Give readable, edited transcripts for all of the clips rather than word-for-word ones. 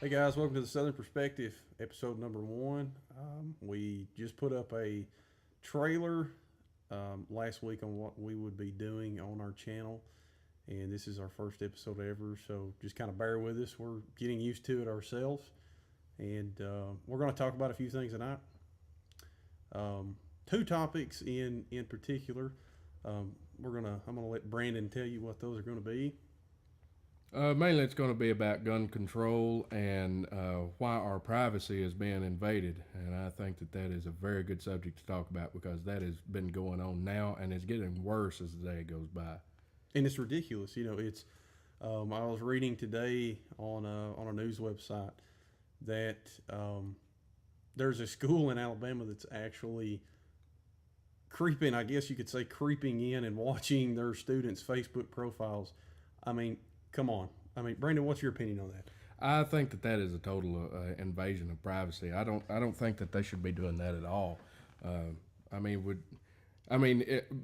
Hey guys, welcome to the Southern Perspective, episode number one. We just put up a trailer last week on what we would be doing on our channel, and this is our first episode ever. So just kind of bear with us. We're getting used to it ourselves, and we're going to talk about a few things tonight. Two topics in particular. I'm gonna let Brandon tell you what those are going to be. Mainly, it's going to be about gun control and why our privacy is being invaded. And I think that is a very good subject to talk about because that has been going on now and it's getting worse as the day goes by. And it's ridiculous. It's. I was reading today on a news website that there's a school in Alabama that's actually creeping. I guess you could say creeping in and watching their students' Facebook profiles. I mean, come on. I mean, Brandon, what's your opinion on that? I think that is a total invasion of privacy. I don't think that they should be doing that at all.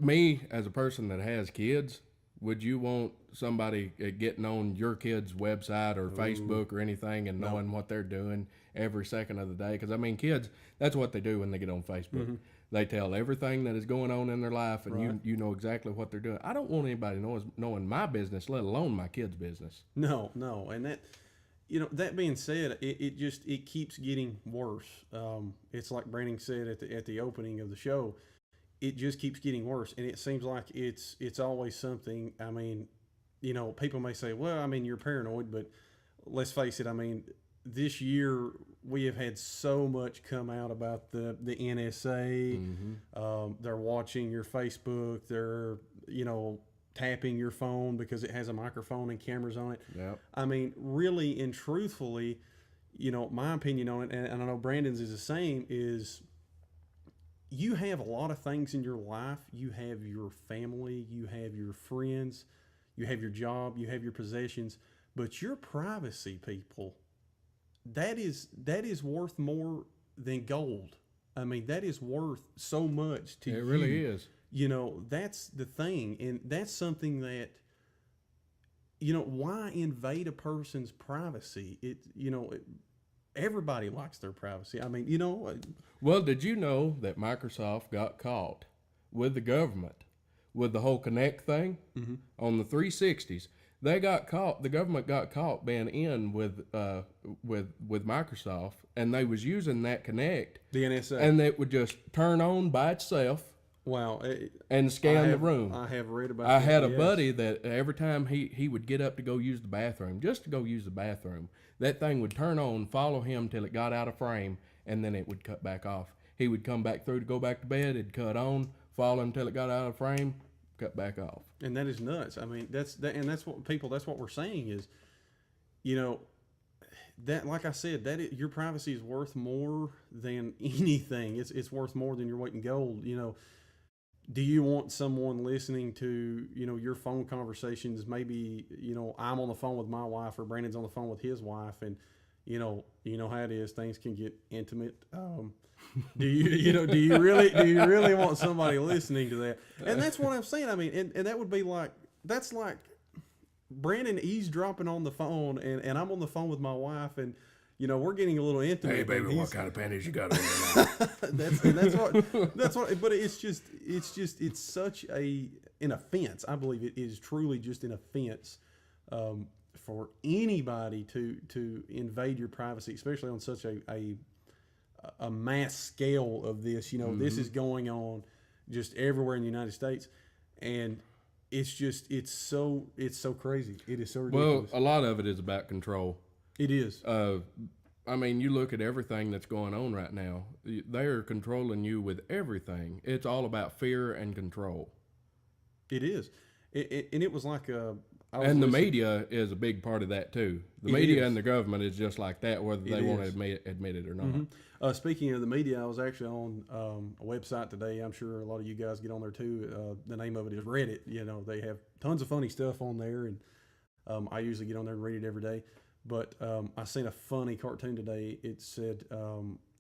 Me as a person that has kids, would you want somebody getting on your kid's website or Facebook or anything and knowing what they're doing every second of the day? Because kids, that's what they do when they get on Facebook. Mm-hmm. They tell everything that is going on in their life, and right. you know exactly what they're doing. I don't want anybody knowing my business, let alone my kids' business. No, and that, that being said, it keeps getting worse. It's like Brandon said at the opening of the show. It just keeps getting worse, and it seems like it's always something. I mean, people may say, well, I mean, you're paranoid, but let's face it. I mean, this year we have had so much come out about the NSA. Mm-hmm. They're watching your Facebook. They're, tapping your phone because it has a microphone and cameras on it. Yep. I mean, really and truthfully, my opinion on it, and I know Brandon's is the same, is you have a lot of things in your life. You have your family, you have your friends, you have your job, you have your possessions, but your privacy, people, that is worth more than gold. I mean, that is worth so much to you. It really is. That's the thing. And that's something that, why invade a person's privacy? Everybody likes their privacy. I mean, Well, did you know that Microsoft got caught with the government with the whole Connect thing mm-hmm. on the 360s? They got caught. The government got caught being in with Microsoft, and they was using that Connect, the NSA, and it would just turn on by itself. Wow! And scan the room. I have read about. I had a buddy that every time he would get up to go use the bathroom, just to go use the bathroom, that thing would turn on, follow him till it got out of frame, and then it would cut back off. He would come back through to go back to bed. It'd cut on, follow him till it got out of frame, cut back off. And that is nuts. I mean, that's what we're saying is, that, like I said, your privacy is worth more than anything. It's worth more than your weight in gold. Do you want someone listening to, your phone conversations? Maybe, I'm on the phone with my wife or Brandon's on the phone with his wife, and, you know how it is. Things can get intimate. Do you really want somebody listening to that? And that's what I'm saying. I mean, and that would be that's like Brandon easdropping on the phone, and I'm on the phone with my wife, and we're getting a little intimate. Hey baby, what kind of panties you got on there now? that's what. But it's such an offense. I believe it is truly just an offense for anybody to invade your privacy, especially on such a mass scale of this. Mm-hmm. This is going on just everywhere in the United States, and it's so crazy. It is so ridiculous. Well, a lot of it is about control. It is. I mean, you look at everything that's going on right now. They're controlling you with everything. It's all about fear and control. It is, and it was like and the media is a big part of that too. The media and the government is just like that, whether they want to admit it or not. Mm-hmm. Speaking of the media, I was actually on a website today. I'm sure a lot of you guys get on there too. The name of it is Reddit. They have tons of funny stuff on there, and I usually get on there and read it every day. But I seen a funny cartoon today. It said,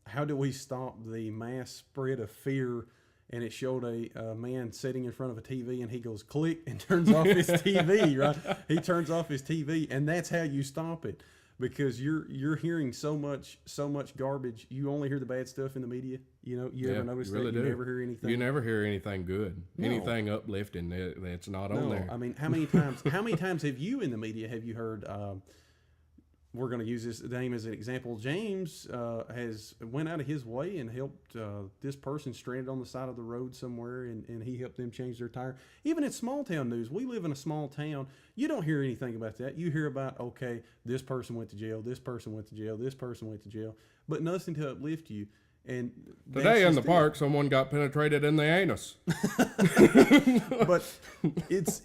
how do we stop the mass spread of fear? And it showed a man sitting in front of a TV, and he goes click and turns off his TV, right? He turns off his TV, and that's how you stop it. because you're hearing so much garbage. You only hear the bad stuff in the media. You ever notice really that? You do. never hear anything. You never hear anything good, No. anything uplifting. That's not on No, there. I mean, how many times have you in the media have you heard? We're going to use this name as an example. James has went out of his way and helped this person stranded on the side of the road somewhere, and he helped them change their tire. Even in small town news, we live in a small town. You don't hear anything about that. You hear about, okay, this person went to jail, this person went to jail, this person went to jail, but nothing to uplift you. And Today in the park, someone got penetrated in the anus. But it's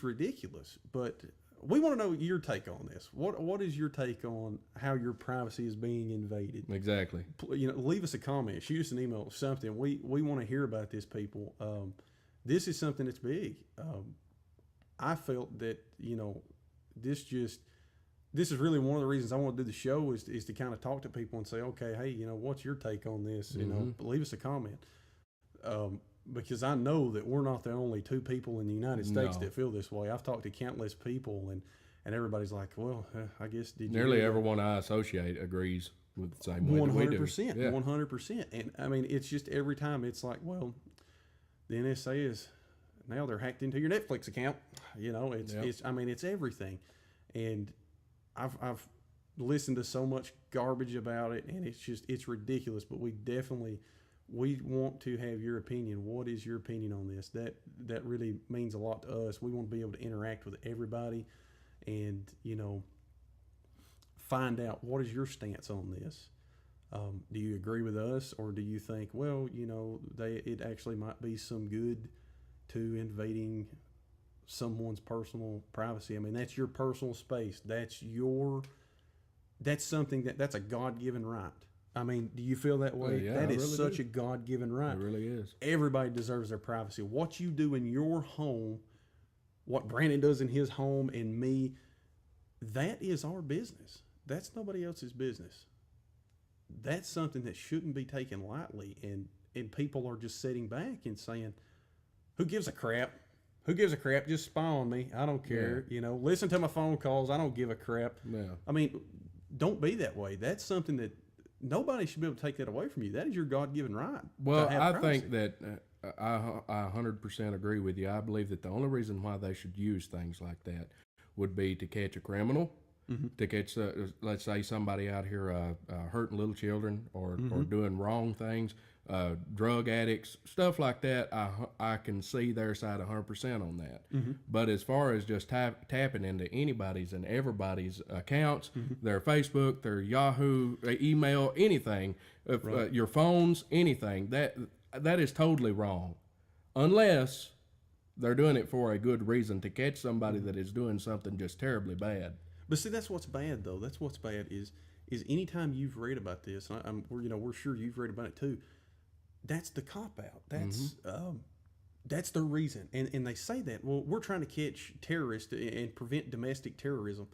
ridiculous. But we want to know your take on this. What is your take on how your privacy is being invaded? Exactly. Leave us a comment, shoot us an email, something. We want to hear about this, people. This is something that's big. I felt that this is really one of the reasons I want to do the show is to kind of talk to people and say, okay, hey, what's your take on this? Leave us a comment. Because I know that we're not the only two people in the United States that feel this way. I've talked to countless people, and everybody's like, well, I guess nearly everyone I associate agrees with the same way that we do. 100%, 100%. And I mean, it's just every time it's like, well, the NSA is now they're hacked into your Netflix account. It's everything. And I've listened to so much garbage about it, and it's ridiculous. But we want to have your opinion. What is your opinion on this? That really means a lot to us. We want to be able to interact with everybody, and find out what is your stance on this. Do you agree with us, or do you think, well, it actually might be some good to invading someone's personal privacy? I mean, that's your personal space. That's something that's a God-given right. I mean, do you feel that way? That is really such a God-given right. It really is. Everybody deserves their privacy. What you do in your home, what Brandon does in his home, and me, that is our business. That's nobody else's business. That's something that shouldn't be taken lightly, and people are just sitting back and saying, who gives a crap? Who gives a crap? Just spy on me. I don't care. Listen to my phone calls. I don't give a crap. Yeah. I mean, don't be that way. That's something that nobody should be able to take that away from you. That is your God-given right. Well, I think that I 100% agree with you. I believe that the only reason why they should use things like that would be to catch a criminal, to catch, let's say, somebody out here hurting little children or doing wrong things, drug addicts, stuff like that. I can see their side 100% on that. But as far as just tapping into anybody's and everybody's accounts, their Facebook, their Yahoo, email, anything, your phones, anything, that is totally wrong. Unless they're doing it for a good reason, to catch somebody that is doing something just terribly bad. But see, that's what's bad, though. That's what's bad is anytime you've read about this, and we're sure you've read about it too. That's the cop out. That's the reason, and they say that. Well, we're trying to catch terrorists and prevent domestic terrorism.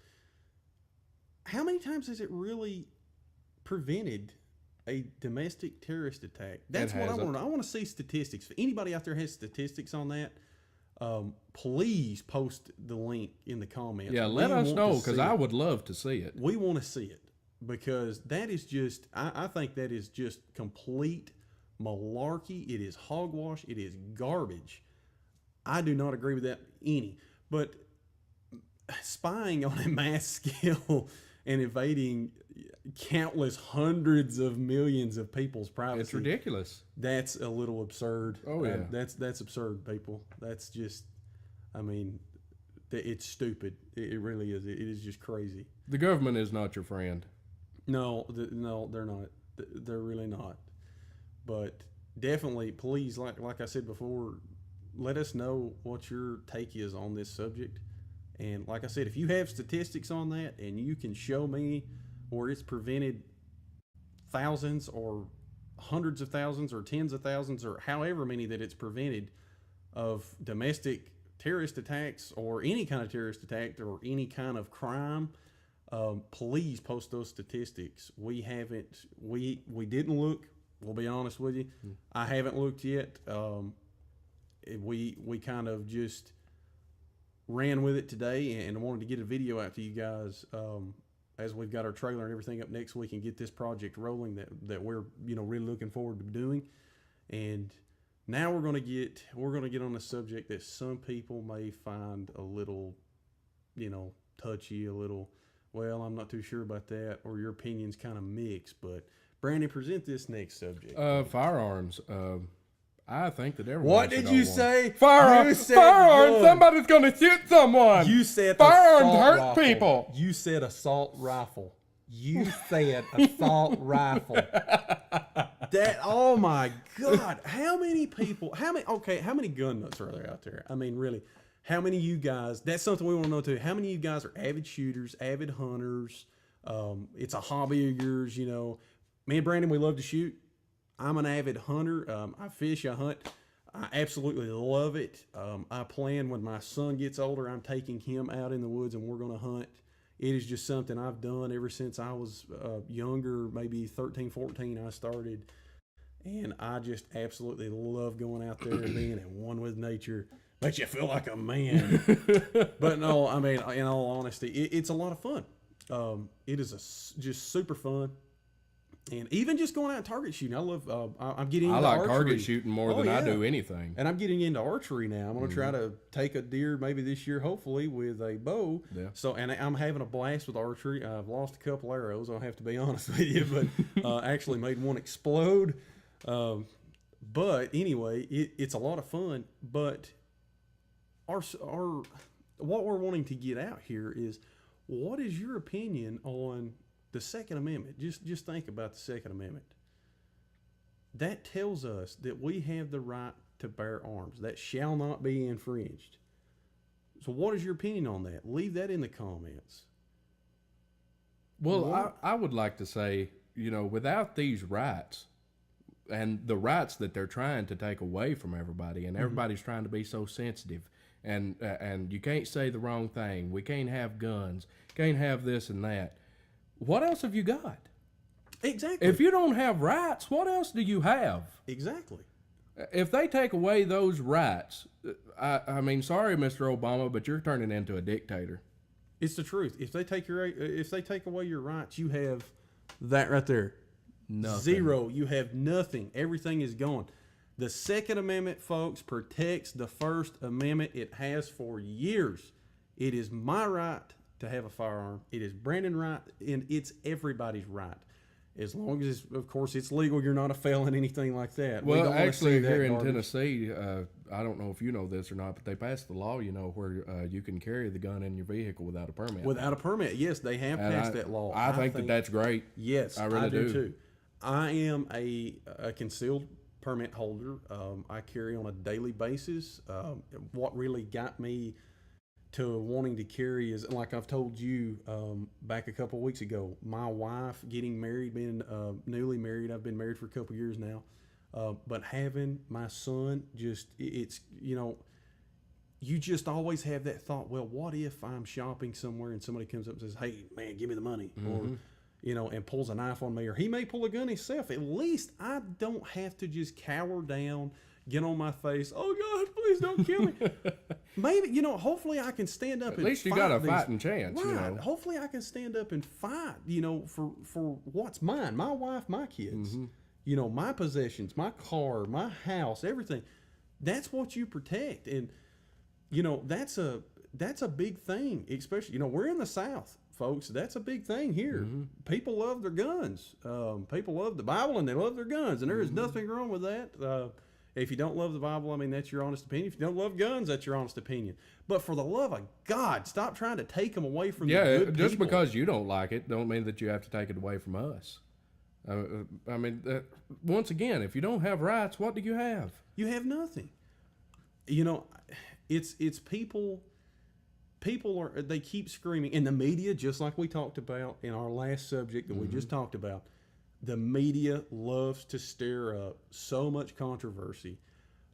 How many times has it really prevented a domestic terrorist attack? That's what I want to know. I want to see statistics. If anybody out there has statistics on that, please post the link in the comments. Yeah, let us know, because I would love to see it. We want to see it, because that is just, I think that is just complete malarkey. It is hogwash. It is garbage. I do not agree with that any. But spying on a mass scale and invading countless hundreds of millions of people's privacy. It's ridiculous. That's a little absurd. Oh, yeah. That's absurd, people. That's just, I mean, it's stupid. It really is. It is just crazy. The government is not your friend. No, they're not. They're really not. But definitely, please, like I said before, let us know what your take is on this subject. And like I said, if you have statistics on that and you can show me where it's prevented thousands or hundreds of thousands or tens of thousands or however many that it's prevented of domestic terrorist attacks or any kind of terrorist attack or any kind of crime, please post those statistics. We didn't look. We'll be honest with you. I haven't looked yet. We kind of just ran with it today and wanted to get a video out to you guys as we've got our trailer and everything up next week and get this project rolling that we're really looking forward to doing. And now we're gonna get on a subject that some people may find a little touchy, a little, well, I'm not too sure about that, or your opinion's kind of mixed. But Brandon, present this next subject. Firearms. I think that everyone. What should did you own one. say? Firearms. You said Firearms. gun. Somebody's gonna shoot someone. You said firearms assault hurt rifle. people. You said assault rifle. You said assault rifle. That, oh my God. How many gun nuts are there out there? I mean, really, how many of you guys, that's something we want to know too. How many of you guys are avid shooters, avid hunters? It's a hobby of yours, Me and Brandon, we love to shoot. I'm an avid hunter. I fish, I hunt. I absolutely love it. I plan when my son gets older, I'm taking him out in the woods and we're going to hunt. It is just something I've done ever since I was younger, maybe 13, 14, I started. And I just absolutely love going out there and being at one with nature. Makes you feel like a man. But no, I mean, in all honesty, it's a lot of fun. It is just super fun. And even just going out and target shooting, I love. I'm getting into archery. Target shooting more than I do anything. And I'm getting into archery now. I'm going to try to take a deer maybe this year, hopefully, with a bow. Yeah. So, and I'm having a blast with archery. I've lost a couple arrows. I'll have to be honest with you, but actually made one explode. But anyway, it's a lot of fun. But our what we're wanting to get out here is, what is your opinion on the Second Amendment? Just think about the Second Amendment. That tells us that we have the right to bear arms. That shall not be infringed. So what is your opinion on that? Leave that in the comments. Well, I would like to say, without these rights and the rights that they're trying to take away from everybody, and everybody's trying to be so sensitive, and you can't say the wrong thing. We can't have guns. Can't have this and that. What else have you got? Exactly. If you don't have rights, what else do you have? Exactly. If they take away those rights, I mean, sorry, Mr. Obama, but you're turning into a dictator. It's the truth. If they take away your rights, you have that right there. Nothing. Zero. You have nothing. Everything is gone. The Second Amendment, folks, protects the First Amendment. It has for years. It is my right to have a firearm. It is Brandon's right, and it's everybody's right. As long as, of course, it's legal, you're not a felon, anything like that. Well, actually, here in Tennessee, I don't know if you know this or not, but they passed the law, where you can carry the gun in your vehicle without a permit. Without a permit, yes, they have passed that law. I think that's great. Yes, I really do too. I am a concealed permit holder. I carry on a daily basis. What really got me to wanting to carry is, like I've told you back a couple of weeks ago, my wife getting married, being newly married. I've been married for a couple of years now. But having my son, it's you just always have that thought, well, what if I'm shopping somewhere and somebody comes up and says, hey, man, give me the money. Or, and pulls a knife on me, or he may pull a gun himself. At least I don't have to just cower down, get on my face. Oh God, please don't kill me. Maybe, hopefully I can stand up and fight. At least you got a fighting chance, Right. Hopefully I can stand up and fight, for what's mine, my wife, my kids, my possessions, my car, my house, everything. That's what you protect. And, that's a big thing, especially, we're in the South, folks. That's a big thing here. People love their guns. People love the Bible and they love their guns, and there is nothing wrong with that. If you don't love the Bible, I mean, that's your honest opinion. If you don't love guns, that's your honest opinion. But for the love of God, stop trying to take them away from the good people. Just because you don't like it, don't mean that you have to take it away from us. I mean, once again, if you don't have rights, what do you have? You have nothing. It's people. People they keep screaming in the media, just like we talked about in our last subject that we just talked about. The media loves to stir up so much controversy.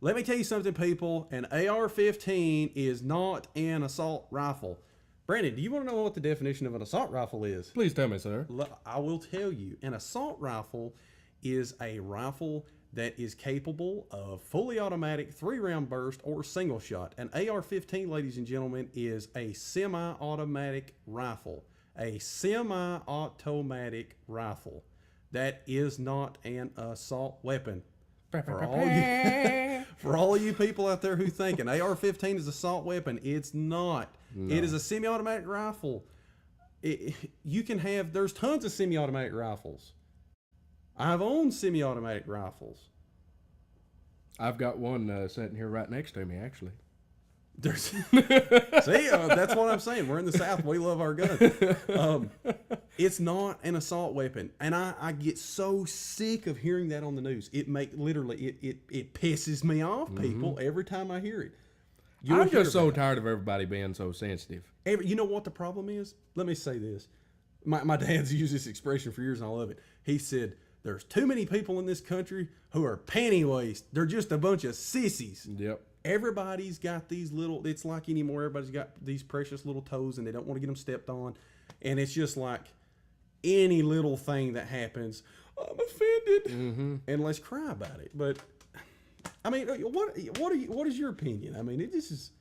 Let me tell you something, people. An AR-15 is not an assault rifle. Brandon, do you want to know what the definition of an assault rifle is? Please tell me, sir. I will tell you. An assault rifle is a rifle that is capable of fully automatic 3-round burst or single shot. An AR-15, ladies and gentlemen, is a semi-automatic rifle. A semi-automatic rifle. That is not an assault weapon. For all of you people out there who think an AR-15 is an assault weapon, it's not. No. It is a semi-automatic rifle. There's tons of semi-automatic rifles. I've owned semi-automatic rifles. I've got one sitting here right next to me, actually. See, that's what I'm saying. We're in the South. We love our guns. It's not an assault weapon, and I get so sick of hearing that on the news. It pisses me off, people, every time I hear it. I'm just so tired of everybody being so sensitive. You know what the problem is? Let me say this. My dad's used this expression for years, and I love it. He said, "There's too many people in this country who are panty waist. They're just a bunch of sissies." Yep. Everybody's got these little, it's like anymore, everybody's got these precious little toes and they don't want to get them stepped on. And it's just like any little thing that happens, I'm offended. And let's cry about it. But, I mean, what is your opinion? I mean, this is...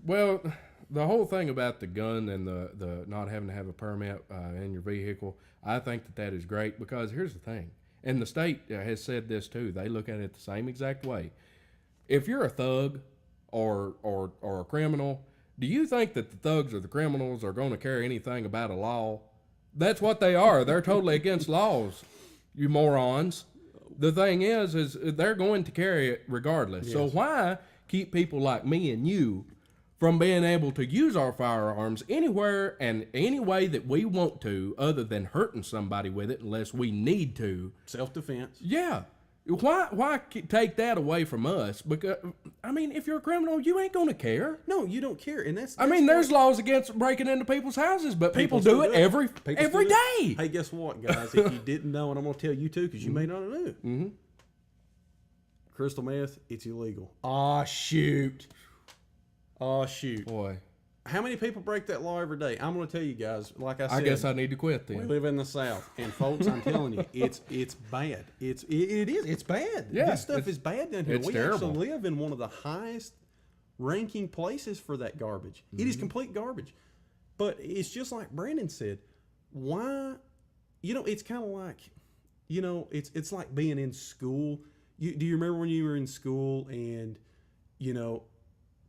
Well, the whole thing about the gun and the not having to have a permit in your vehicle, I think that is great because here's the thing. And the state has said this too. They look at it the same exact way. If you're a thug or a criminal, do you think that the thugs or the criminals are going to care anything about a law? That's what they are. They're totally against laws, you morons. The thing is they're going to carry it regardless. Yes. So why keep people like me and you from being able to use our firearms anywhere and any way that we want to other than hurting somebody with it unless we need to? Self-defense. Yeah. Why take that away from us? Because, I mean, if you're a criminal, you ain't going to care. No, you don't care. And that's there's laws against breaking into people's houses, but people do it every day. Hey, guess what, guys? If you didn't know, and I'm going to tell you too, because you may not know. Crystal meth, it's illegal. Oh, shoot. Boy. How many people break that law every day? I'm going to tell you guys, like I said. I guess I need to quit then. We live in the South. And folks, I'm telling you, it's bad. It is. It's bad. Yeah, this stuff is bad down here. It's we terrible. Actually live in one of the highest ranking places for that garbage. It is complete garbage. But it's just like Brandon said. Why? It's kind of like, it's like being in school. Do you remember when you were in school and,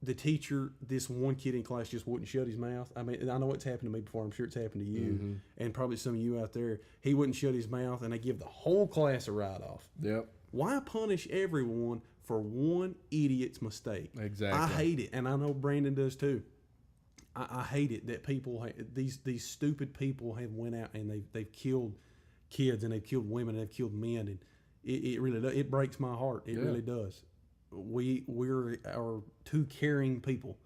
the teacher, this one kid in class just wouldn't shut his mouth? I mean, I know it's happened to me before. I'm sure it's happened to you and probably some of you out there. He wouldn't shut his mouth, and they give the whole class a write-off. Yep. Why punish everyone for one idiot's mistake? Exactly. I hate it, and I know Brandon does too. I hate it that people, these stupid people have went out and they've killed kids and they've killed women and they've killed men, and it really does. It breaks my heart. It really does. We're too caring people.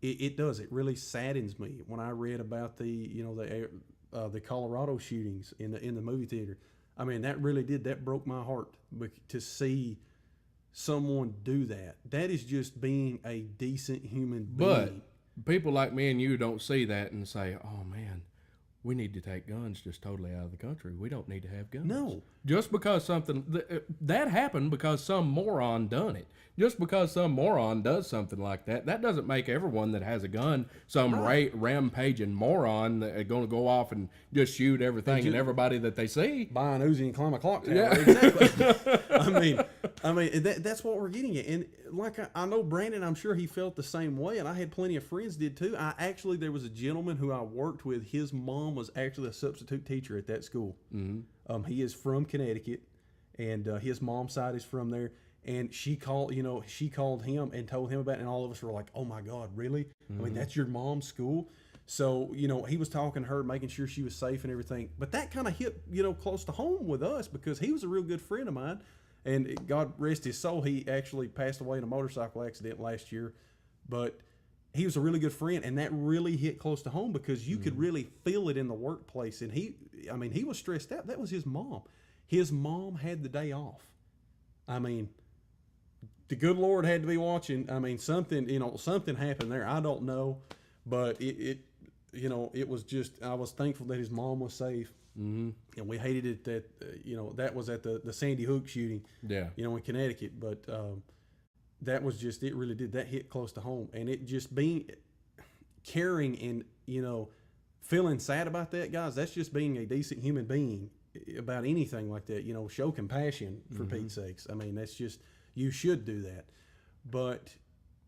It does. It really saddens me when I read about the Colorado shootings in the movie theater. I mean, that really did. That broke my heart to see someone do that. That is just being a decent human being. But people like me and you don't see that and say, "Oh man, we need to take guns just totally out of the country. We don't need to have guns." No. Just because something that happened because some moron done it. Just because some moron does something like that, that doesn't make everyone that has a gun some rampaging moron that are going to go off and just shoot everything and everybody that they see. Buy an Uzi and climb a clock tower. Yeah. Exactly. I mean, that's what we're getting at. And like I know Brandon, I'm sure he felt the same way, and I had plenty of friends did too. There was a gentleman who I worked with. His mom was actually a substitute teacher at that school. He is from Connecticut, and his mom's side is from there. And she called him and told him about it, and all of us were like, "Oh my God, really? I mean, that's your mom's school?" So, he was talking to her, making sure she was safe and everything. But that kind of hit, close to home with us because he was a real good friend of mine. And God rest his soul, he actually passed away in a motorcycle accident last year. But he was a really good friend, and that really hit close to home because you could really feel it in the workplace. And he was stressed out. That was his mom. His mom had the day off. I mean, the good Lord had to be watching. I mean, something happened there. I don't know, but it was just, I was thankful that his mom was safe. Mm-hmm. And we hated it that, that was at the Sandy Hook shooting, Yeah. in Connecticut. But that was just, it really did. That hit close to home. And it just being caring and, feeling sad about that, guys, that's just being a decent human being about anything like that. Show compassion for Pete's sakes. I mean, that's just, you should do that. But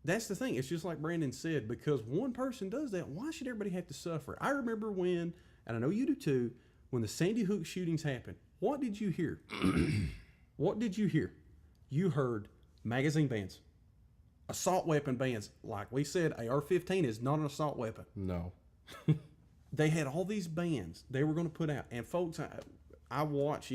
that's the thing. It's just like Brandon said, because one person does that, why should everybody have to suffer? I remember when, and I know you do too, when the Sandy Hook shootings happened, what did you hear? What did you hear? You heard magazine bans, assault weapon bans. Like we said, AR-15 is not an assault weapon. No. They had all these bans they were going to put out. And folks, I watch,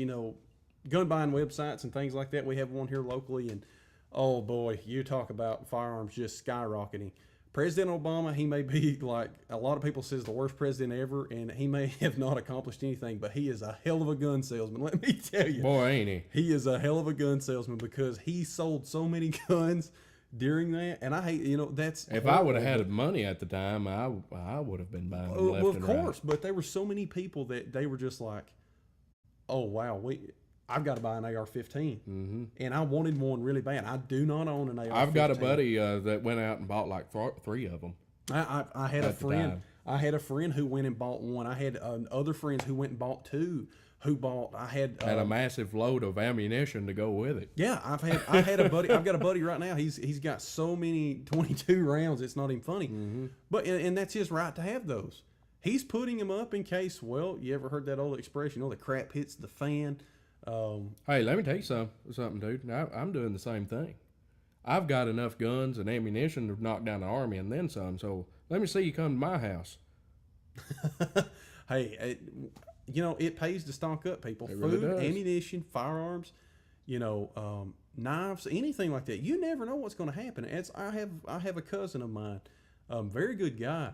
gun buying websites and things like that. We have one here locally, and oh boy, you talk about firearms just skyrocketing. President Obama, he may be, like a lot of people says, the worst president ever, and he may have not accomplished anything, but he is a hell of a gun salesman. Let me tell you. Boy, ain't he? He is a hell of a gun salesman, because he sold so many guns during that. And I hate, that's if I would have had money at the time, I would have been buying them left well, of and course, right. but there were so many people that they were just like, oh wow, I've got to buy an AR-15, and I wanted one really bad. I do not own an AR-15. I've got a buddy that went out and bought like 3 of them. I had a friend. I had a friend who went and bought one. I had other friends who went and bought 2. I had a massive load of ammunition to go with it. Yeah, I had a buddy. I've got a buddy right now. He's got so many 22 rounds. It's not even funny. But and that's his right to have those. He's putting them up in case. Well, you ever heard that old expression? The crap hits the fan. Hey, let me tell you something, dude. I'm doing the same thing. I've got enough guns and ammunition to knock down the army and then some. So let me see you come to my house. Hey, it pays to stock up, people. It Food, really does. ammunition, firearms, knives, anything like that. You never know what's going to happen. I have a cousin of mine, very good guy,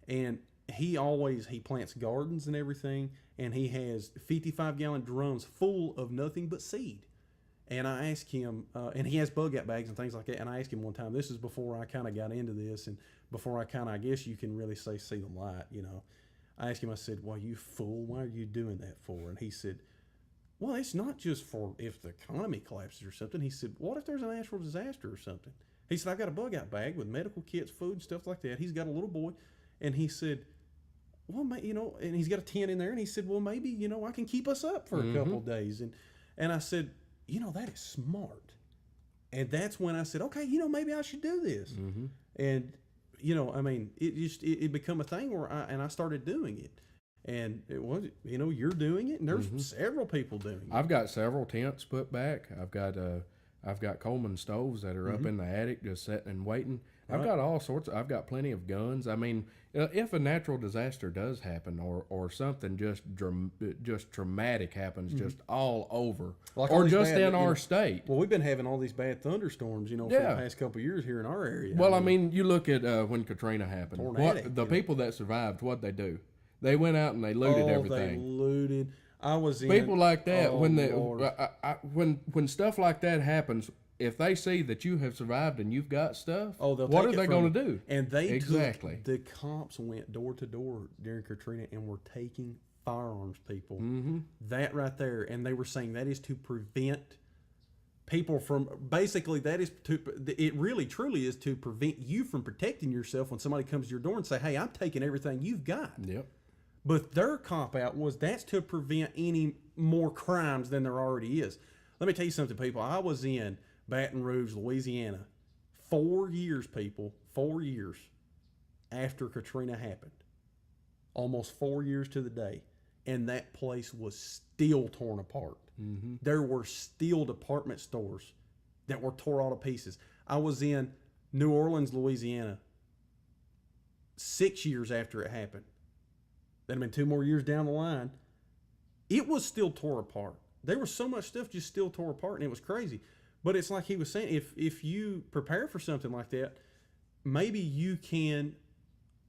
and he plants gardens and everything, and he has 55-gallon drums full of nothing but seed. And I asked him, and he has bug out bags and things like that. And I asked him one time, this is before I kind of got into this, and before I guess you can really see the light, I asked him, I said, well, you fool, why are you doing that for? And he said, well, it's not just for if the economy collapses or something. He said, what if there's a natural disaster or something? He said, I've got a bug out bag with medical kits, food, stuff like that. He's got a little boy. And he said, well, and he's got a tent in there. And he said, well, maybe, I can keep us up for a couple of days. And I said, that is smart. And that's when I said, okay, maybe I should do this. And, it become a thing where I started doing it. And it was, you're doing it, and there's several people doing it. I've got several tents put back. I've got Coleman stoves that are up in the attic just sitting and waiting. I've got all sorts. I've got plenty of guns. I mean, if a natural disaster does happen, or something just traumatic happens, just all over, Like or all just bad, in our state. Well, we've been having all these bad thunderstorms, for the past couple of years here in our area. Well, I mean, you look at when Katrina happened. Tornadic, The people that survived, what'd they do? They went out and they looted everything. They looted. I was in People like that, when Lord. when stuff like that happens, if they see that you have survived and you've got stuff, they'll what take are it they from going to do? And they exactly. the cops went door to door during Katrina and were taking firearms, people. That right there, and they were saying that is to prevent people from, basically that is to, it really truly is to prevent you from protecting yourself when somebody comes to your door and say, hey, I'm taking everything you've got. Yep. But their cop out was that's to prevent any more crimes than there already is. Let me tell you something, people. I was in Baton Rouge, Louisiana, 4 years, people, 4 years after Katrina happened. Almost 4 years to the day. And that place was still torn apart. There were still department stores that were tore all to pieces. I was in New Orleans, Louisiana, 6 years after it happened. That'd have been 2 more years down the line. It was still tore apart. There was so much stuff just still tore apart, and it was crazy. But it's like he was saying, if you prepare for something like that, maybe you can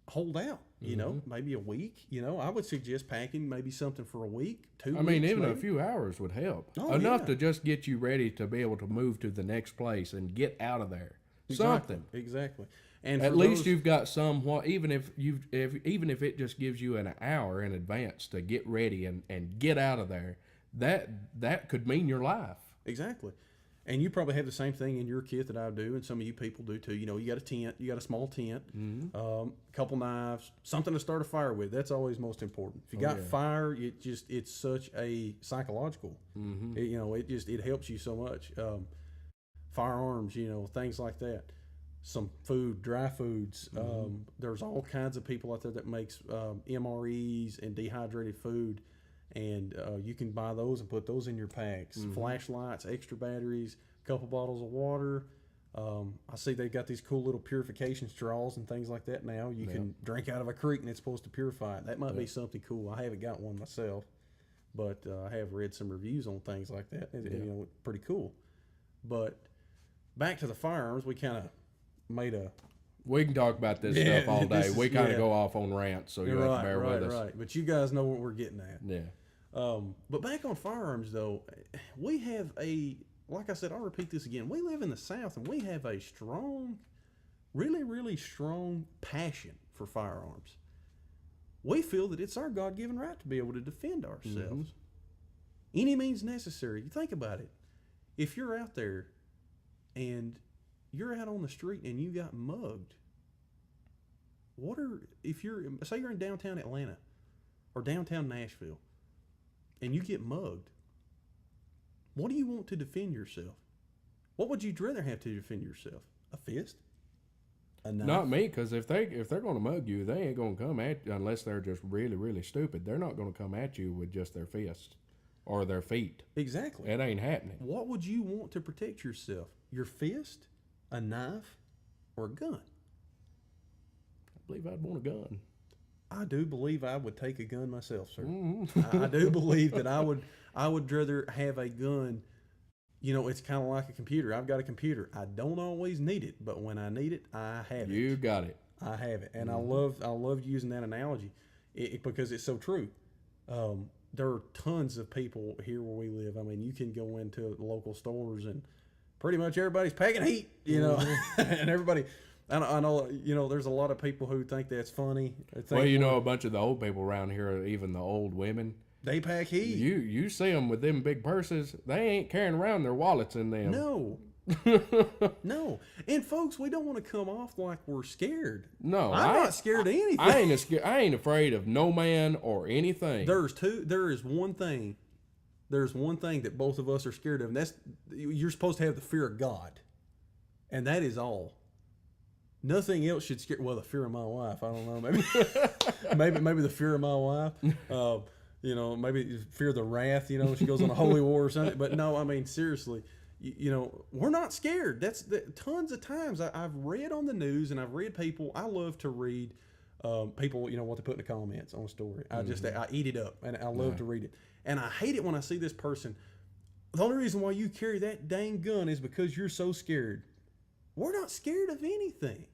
hold out, maybe a week. I would suggest packing maybe something for a week, 2 weeks. I mean, even maybe. a few hours would help. Oh, Enough yeah. to just get you ready to be able to move to the next place and get out of there. something. Exactly. And At for least those, you've got somewhat, even if even if it just gives you an hour in advance to get ready and get out of there, that could mean your life. exactly. And you probably have the same thing in your kit that I do, and some of you people do too. You know, you got a tent, you got a small tent, couple knives, something to start a fire with. That's always most important. If you got fire, it's such a psychological. It helps you so much. Firearms, things like that. Some food, dry foods. There's all kinds of people out there that makes MREs and dehydrated food. And you can buy those and put those in your packs. Flashlights, extra batteries, a couple bottles of water. I see they've got these cool little purification straws and things like that now. You can drink out of a creek and it's supposed to purify it. That might be something cool. I haven't got one myself, but I have read some reviews on things like that. Pretty cool. But back to the firearms, we kind of made a... We can talk about this stuff all day. We kind of go off on rants, so you have to bear with us. Right. But you guys know what we're getting at. Yeah. But back on firearms, though, we have like I said, I'll repeat this again. We live in the South, and we have a strong, really, really strong passion for firearms. We feel that it's our God-given right to be able to defend ourselves. Any means necessary. You think about it. If you're out there and you're out on the street and you got mugged, say you're in downtown Atlanta or downtown Nashville, and you get mugged, what do you want to defend yourself? What would you rather have to defend yourself? A fist? A knife? Not me, because if they're going to mug you, they ain't going to come at you unless they're just really, really stupid. They're not going to come at you with just their fists or their feet. Exactly. It ain't happening. What would you want to protect yourself? Your fist, a knife, or a gun? I believe I'd want a gun. I do believe I would take a gun myself, sir. I do believe that I would rather have a gun. It's kind of like a computer. I've got a computer. I don't always need it, but when I need it, I have it. You got it. I have it, and I love using that analogy because it's so true. There are tons of people here where we live. I mean, you can go into local stores and pretty much everybody's packing heat, and everybody. I know, there's a lot of people who think that's funny. A bunch of the old people around here, even the old women, they pack heat. You see them with them big purses. They ain't carrying around their wallets in them. No. No. And folks, we don't want to come off like we're scared. No. I'm not scared of anything. I ain't afraid of no man or anything. There is one thing. There's one thing that both of us are scared of, and that's you're supposed to have the fear of God. And that is all. Nothing else should scare. Well, the fear of my wife. I don't know. Maybe the fear of my wife. Maybe fear of the wrath. She goes on a holy war or something. But no, I mean seriously. We're not scared. That's tons of times I've read on the news and I've read people. I love to read people. What they put in the comments on a story. I eat it up and I love to read it. And I hate it when I see this person. The only reason why you carry that dang gun is because you're so scared. We're not scared of anything.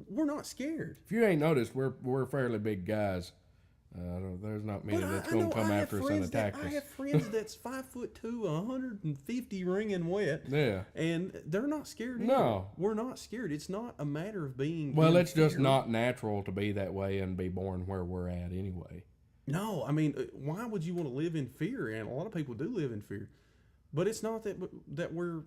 We're not scared. If you ain't noticed, we're fairly big guys. There's not many that's going to come after us and attack us. I have friends that's 5'2", 150 ringing wet. Yeah. And they're not scared either. No. We're not scared. It's not a matter of being Well, it's just not natural to be that way and be born where we're at anyway. No, I mean, why would you want to live in fear? And a lot of people do live in fear. But it's not that we're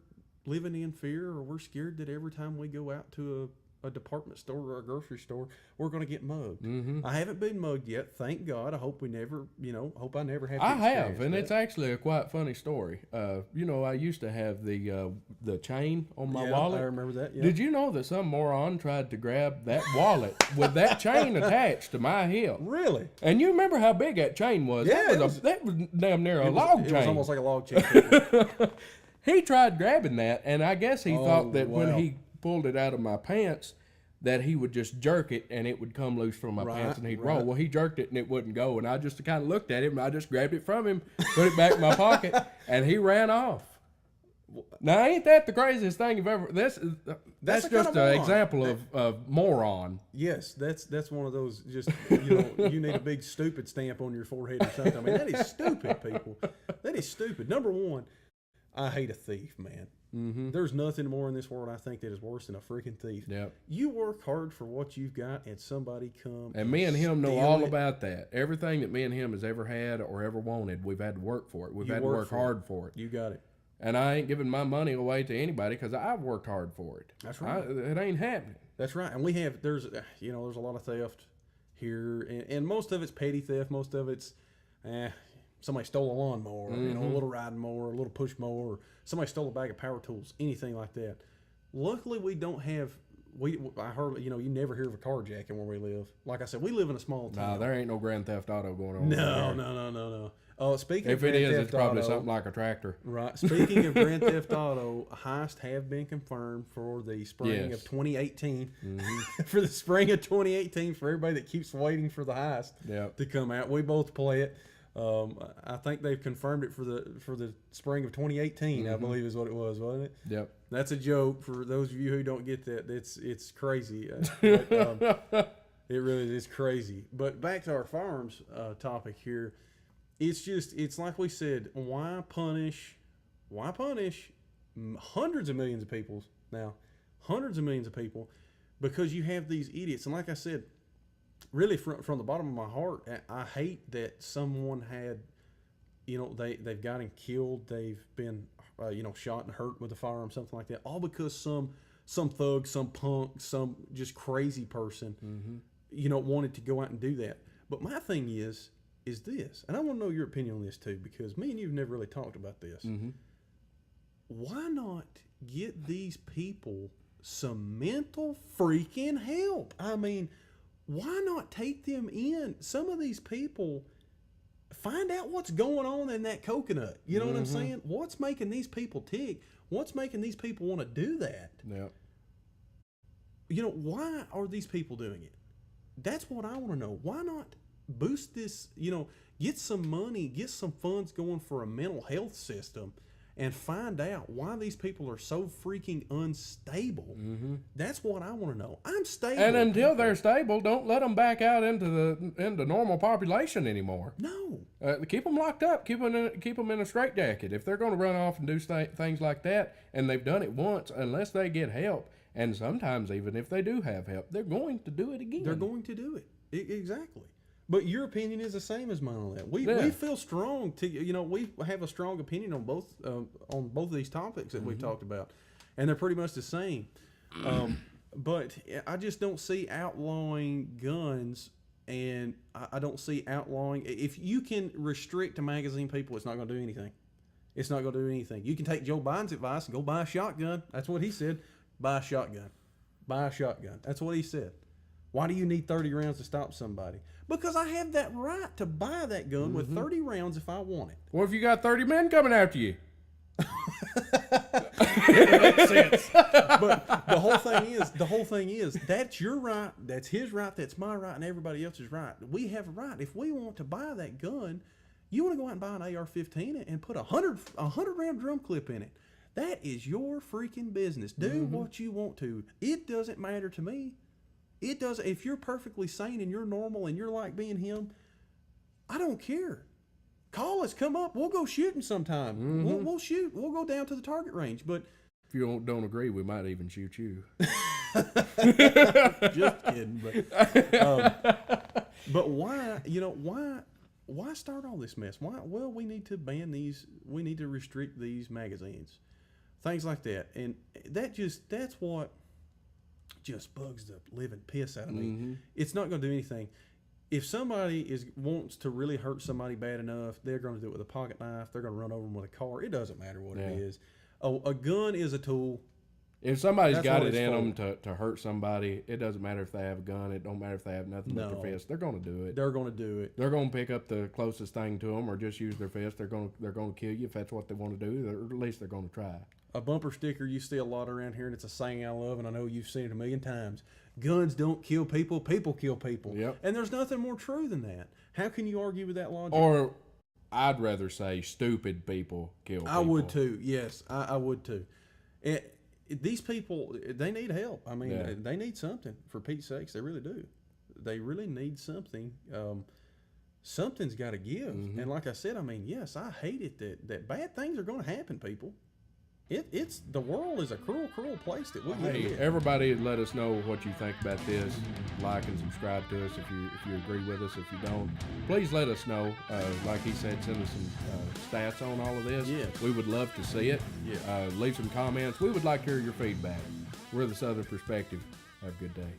living in fear or we're scared that every time we go out to a department store or a grocery store, we're going to get mugged. I haven't been mugged yet, thank God. I hope we never, hope I never have to experience I have, and that. it's actually a quite funny story. I used to have the chain on my wallet. I remember that. Yeah. Did you know that some moron tried to grab that wallet with that chain attached to my hip? Really? And you remember how big that chain was? Yeah, that was damn near a log chain. It was almost like a log chain. He tried grabbing that, and I guess he thought that when he pulled it out of my pants, that he would just jerk it and it would come loose from my pants and he'd roll. Well, he jerked it and it wouldn't go, and I just kind of looked at him and I just grabbed it from him, put it back in my pocket, and he ran off. Now, ain't that the craziest thing you've ever? That's just an example of moron. Yes, that's one of those. Just you need a big stupid stamp on your forehead or something. I mean, that is stupid, people. That is stupid. Number one, I hate a thief, man. There's nothing more in this world, I think, that is worse than a freaking thief. Yep. You work hard for what you've got, and somebody come And me and him know steal all it. about that. Everything that me and him has ever had or ever wanted, we've had to work for it. We've You had to work work for hard for it. You got it. And I ain't giving my money away to anybody because I've worked hard for it. That's right. It ain't happening. That's right. And we have there's a lot of theft here, and most of it's petty theft. Most of it's somebody stole a lawnmower, a little riding mower, a little push mower, or somebody stole a bag of power tools, anything like that. Luckily, we don't have. I heard you never hear of a carjacking where we live. Like I said, we live in a small town. No, there ain't no Grand Theft Auto going on. No. Speaking If of it Grand is, Theft it's probably Auto, something like a tractor. Right. Speaking of Grand Theft Auto, heists have been confirmed for the spring of 2018. For the spring of 2018, for everybody that keeps waiting for the heist to come out. We both play it. I think they've confirmed it for the spring of 2018. I believe is what it was, wasn't it? Yep. That's a joke for those of you who don't get that. It's crazy. It really is crazy. But back to our firearms topic here. It's like we said, why punish hundreds of millions of people now, because you have these idiots. And like I said, really from the bottom of my heart, I hate that someone had, they've gotten killed, they've been, shot and hurt with a firearm, something like that, all because some thug, some punk, some just crazy person, wanted to go out and do that. But my thing is this, and I want to know your opinion on this too, because me and you have never really talked about this. Why not get these people some mental freaking help? I mean, why not take them in? Some of these people, find out what's going on in that coconut. You know what I'm saying? What's making these people tick? What's making these people want to do that? Yeah. Why are these people doing it? That's what I want to know. Why not boost this, get some money, get some funds going for a mental health system, and find out why these people are so freaking unstable. That's what I want to know. I'm stable. And until they're stable, don't let them back out into normal population anymore. No. Keep them locked up. Keep them in a straitjacket. If they're going to run off and do things like that, and they've done it once, unless they get help, and sometimes even if they do have help, they're going to do it again. They're going to do it. Exactly. But your opinion is the same as mine on that. We feel strong to we have a strong opinion on both of these topics that we've talked about, and they're pretty much the same. But I just don't see outlawing guns, and I don't see outlawing. If you can restrict to magazine people, it's not going to do anything. It's not going to do anything. You can take Joe Biden's advice and go buy a shotgun. That's what he said. Buy a shotgun. Buy a shotgun. That's what he said. Why do you need 30 rounds to stop somebody? Because I have that right to buy that gun with 30 rounds if I want it. What if you got 30 men coming after you? It makes sense. But the whole thing is, that's your right, that's his right, that's my right, and everybody else's right. We have a right. If we want to buy that gun, you want to go out and buy an AR-15 and put a 100 round drum clip in it. That is your freaking business. Do what you want to. It doesn't matter to me. It does. If you're perfectly sane and you're normal and you're like being him, I don't care. Call us. Come up. We'll go shooting sometime. We'll shoot. We'll go down to the target range. But if you don't agree, we might even shoot you. Just kidding. But why? Why start all this mess? Why? Well, we need to ban these. We need to restrict these magazines, things like that, and that's what just bugs the living piss out of me. It's not going to do anything. If somebody wants to really hurt somebody bad enough, they're going to do it with a pocket knife. They're going to run over them with a car. It doesn't matter what it is. A gun is a tool. If somebody's got it in them to hurt somebody, it doesn't matter if they have a gun. It don't matter if they have nothing but their fist. They're going to do it. They're going to do it. They're going to pick up the closest thing to them, or just use their fist. They're going to kill you if that's what they want to do. Or at least they're going to try. A bumper sticker you see a lot around here, and it's a saying I love, and I know you've seen it a million times. Guns don't kill people. People kill people. Yep. And there's nothing more true than that. How can you argue with that logic? Or I'd rather say stupid people kill people. I would too. Yes, I would too. These people, they need help. I mean, they need something, for Pete's sakes. They really do. They really need something. Something's got to give. And like I said, I mean, yes, I hate it that bad things are going to happen, people. it's the world is a cruel place that we live Hey, in. everybody, let us know what you think about this. Like and subscribe to us if you agree with us. If you don't, please let us know. Like he said, send us some stats on all of this. Yes. We would love to see it. Yeah. Leave some comments. We would like to hear your feedback. We're the Southern Perspective. Have a good day.